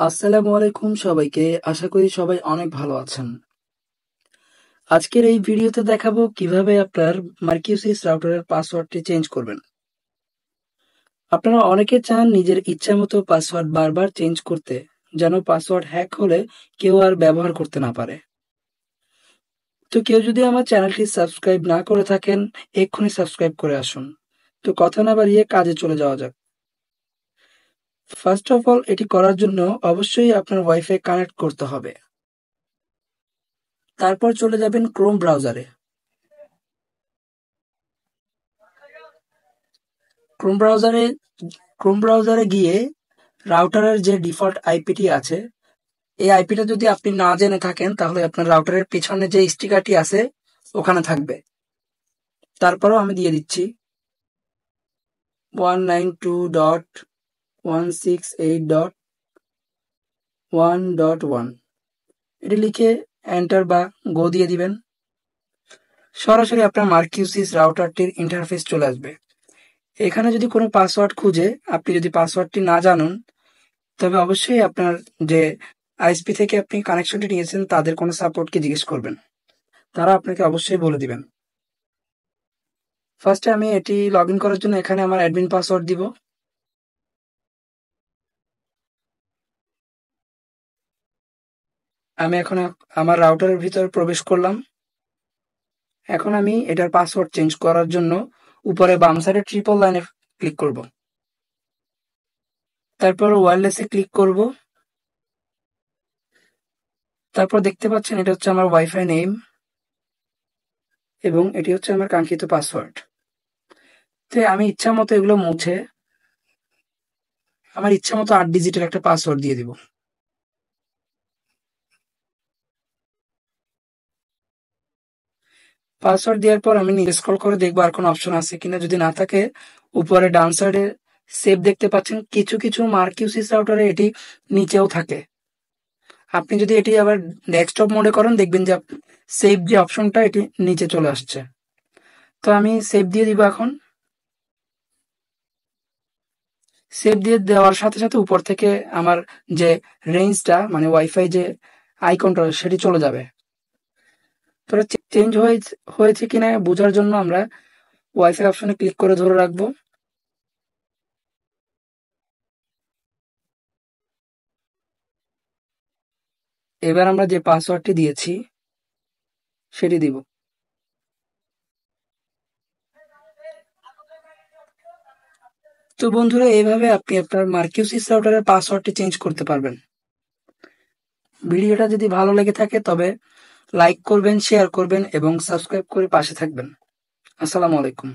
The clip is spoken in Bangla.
আসসালামু আলাইকুম সবাইকে। আশা করি সবাই অনেক ভালো আছেন। আজকের এই ভিডিওতে দেখাবো কিভাবে আপনার মার্কিউসিস রাউটারের পাসওয়ার্ডটি চেঞ্জ করবেন। আপনারা অনেকে চান নিজের ইচ্ছামতো পাসওয়ার্ড বারবার চেঞ্জ করতে, যেন পাসওয়ার্ড হ্যাক হলে কেউ আর ব্যবহার করতে না পারে। তো কেউ যদি আমার চ্যানেলটি সাবস্ক্রাইব না করে থাকেন, এক্ষুনি সাবস্ক্রাইব করে আসুন। তো কথা না বাড়িয়ে কাজে চলে যাওয়া যাক। ফার্স্ট অফ অল, এটি করার জন্য অবশ্যই আপনার ওয়াইফাই কানেক্ট করতে হবে। তারপর চলে যাবেন ক্রোম ব্রাউজারে। ক্রোম ব্রাউজারে ক্রোম ব্রাউজারে গিয়ে রাউটারের যে ডিফল্ট আইপিটি আছে, এই আইপিটা যদি আপনি না জেনে থাকেন তাহলে আপনার রাউটারের পিছনে যে স্টিকারটি আছে ওখানে থাকবে। তারপরেও আমি দিয়ে দিচ্ছি 192.168.1.1। এটি লিখে এন্টার বা গো দিয়ে দিবেন। সরাসরি আপনার মার্কিউসিস রাউটারটির ইন্টারফেস চলে আসবে। এখানে যদি কোনো পাসওয়ার্ড খুঁজে আপনি যদি পাসওয়ার্ডটি না জানেন, তবে অবশ্যই আপনার যে আইএসপি থেকে আপনি কানেকশনটি নিয়েছেন তাদের কোনো সাপোর্টকে জিজ্ঞেস করবেন। তারা আপনাকে অবশ্যই বলে দিবেন। ফার্স্টে আমি এটি লগ ইন করার জন্য এখানে আমার অ্যাডমিন পাসওয়ার্ড দিব। আমি এখন আমার রাউটারের ভিতর প্রবেশ করলাম। এখন আমি এটার পাসওয়ার্ড চেঞ্জ করার জন্য উপরে বাম সাইডে ট্রিপল লাইনে ক্লিক করব। তারপর ওয়্যারলেসে ক্লিক করব। তারপর দেখতে পাচ্ছেন এটা হচ্ছে আমার ওয়াইফাই নেম এবং এটি হচ্ছে আমার কাঙ্ক্ষিত পাসওয়ার্ড। তো আমি ইচ্ছা মতো এগুলো মুছে আমার ইচ্ছা মতো 8 ডিজিটের একটা পাসওয়ার্ড দিয়ে দিব। পাসওয়ার্ড দেওয়ার পর আমি নিচে স্ক্রল করে দেখবো আর কোনো অপশন আছে কিনা। যদি না থাকে, উপরে ডান সাইডে সেভ দেখতে পাচ্ছেন। কিছু কিছু মার্কিউসিস রাউটারে এটি নিচেও থাকে। আপনি যদি এটি আবার ডেস্কটপ মোডে করেন, দেখবেন যে সেভ যে অপশনটা এটি নিচে চলে আসছে। তো আমি সেভ দিয়ে দিব। এখন সেভ দিয়ে দেওয়ার সাথে সাথে উপর থেকে আমার যে রেঞ্জটা মানে ওয়াইফাই যে আইকনটা সেটি চলে যাবে। তো চেঞ্জ হয়েছে কিনা বোঝার জন্য আমরা ওয়াইফাই অপশনে ক্লিক করে ধরে রাখবো। এবার আমরা যে পাসওয়ার্ডটি দিয়েছি সেটি দিব। তো বন্ধুরা, এইভাবে আপনি আপনার মার্কিউসিস রাউটারের পাসওয়ার্ডটি চেঞ্জ করতে পারবেন। ভিডিওটা যদি ভালো লেগে থাকে তবে লাইক করবেন, শেয়ার করবেন এবং সাবস্ক্রাইব করে পাশে থাকবেন। আসসালামু আলাইকুম।